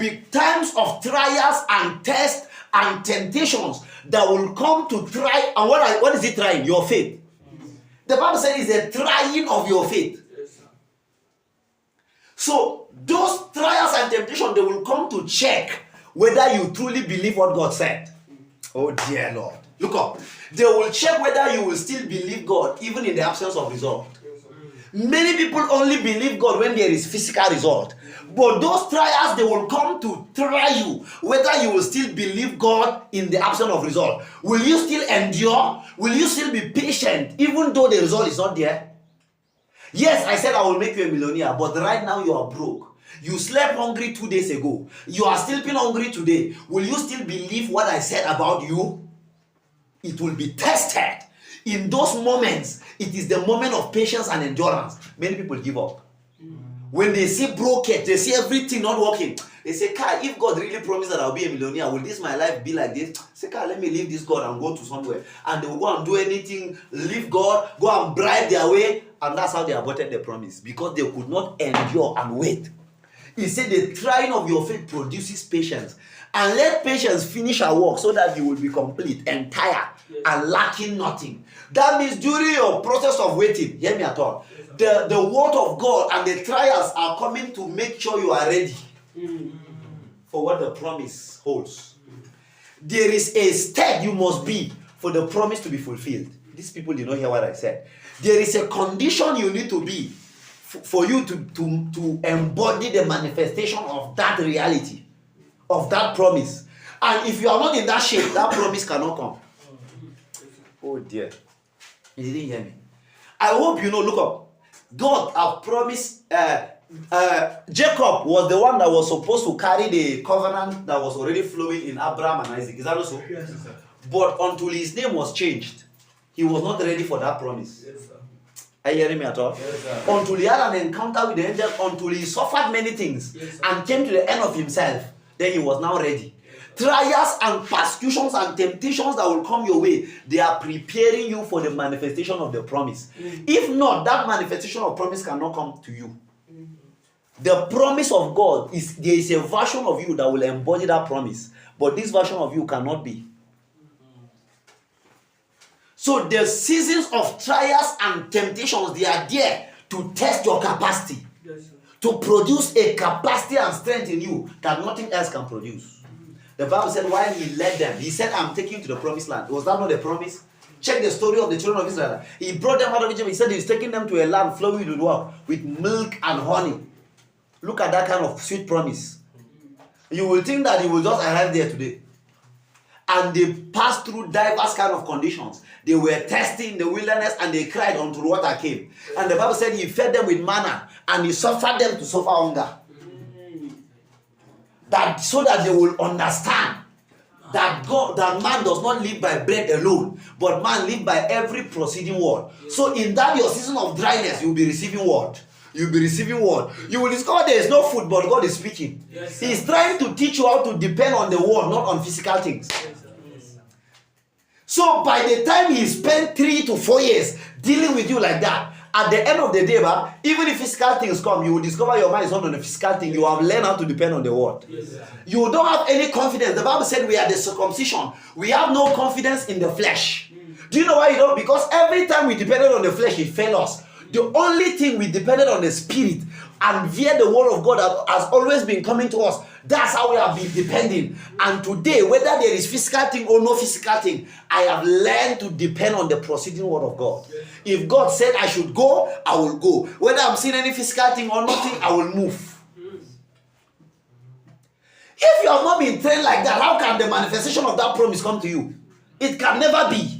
be times of trials and tests and temptations that will come to try. And what is it trying? Your faith. The Bible says it's a trying of your faith. So those trials and temptations, they will come to check whether you truly believe what God said. Oh dear Lord. Look up. They will check whether you will still believe God even in the absence of result. Many people only believe God when there is physical result. But those trials, they will come to try you whether you will still believe God in the absence of result. Will you still endure? Will you still be patient even though the result is not there? Yes, I said I will make you a millionaire, but right now you are broke. You slept hungry 2 days ago. You are sleeping hungry today. Will you still believe what I said about you? It will be tested. In those moments, it is the moment of patience and endurance. Many people give up. When they see broken, they see everything not working. They say, Kai, if God really promised that I'll be a millionaire, will this my life be like this? Say, Kai, let me leave this God and go to somewhere. And they will go and do anything, leave God, go and bribe their way. And that's how they aborted the promise. Because they could not endure and wait. He said the trying of your faith produces patience. And let patience finish her work so that you will be complete, entire, and lacking nothing. That means during your process of waiting, hear me at all, the word of God and the trials are coming to make sure you are ready for what the promise holds. There is a step you must be for the promise to be fulfilled. These people did not hear what I said. There is a condition you need to be for you to embody the manifestation of that reality, of that promise. And if you are not in that shape, that promise cannot come. Oh dear. You didn't hear me. I hope you know, look up. God have promised, Jacob was the one that was supposed to carry the covenant that was already flowing in Abraham and Isaac. Is that also? Yes, sir. But until his name was changed, he was not ready for that promise. Yes, sir. Are you hearing me at all? Yes, sir. Until he had an encounter with the angel, until he suffered many things, yes, and came to the end of himself, then he was now ready. Trials and persecutions and temptations that will come your way, they are preparing you for the manifestation of the promise. If not, that manifestation of promise cannot come to you. The promise of God is, there is a version of you that will embody that promise, but this version of you cannot be. So the seasons of trials and temptations, they are there to test your capacity, to produce a capacity and strength in you that nothing else can produce. The Bible said while he led them, he said, I'm taking you to the promised land. Was that not a promise? Check the story of the children of Israel. He brought them out of Egypt. He said he's taking them to a land flowing with what? With milk and honey. Look at that kind of sweet promise. You will think that he will just arrive there today. And they passed through diverse kind of conditions. They were thirsty in the wilderness and they cried until water came. And the Bible said he fed them with manna and he suffered them to suffer hunger. That so that they will understand that man does not live by bread alone, but man live by every proceeding word. So in that your season of dryness, you will be receiving word. You'll be receiving word. You will discover there is no food, but God is speaking. Yes, He's trying to teach you how to depend on the word, not on physical things. Yes, so by the time he spent 3 to 4 years dealing with you like that, at the end of the day, even if physical things come, you will discover your mind is not on the physical thing. You have learned how to depend on the word. Yes, you don't have any confidence. The Bible said we are the circumcision. We have no confidence in the flesh. Do you know why you don't? Because every time we depended on the flesh, it failed us. The only thing we depended on the spirit, and via the word of God that has always been coming to us. That's how we have been depending. And today, whether there is physical thing or no physical thing, I have learned to depend on the proceeding word of God. If God said I should go, I will go. Whether I'm seeing any physical thing or nothing, I will move. If you have not been trained like that, how can the manifestation of that promise come to you? It can never be.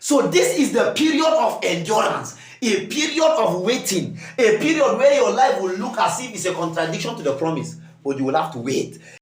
So this is the period of endurance, a period of waiting, a period where your life will look as if it's a contradiction to the promise, but you will have to wait.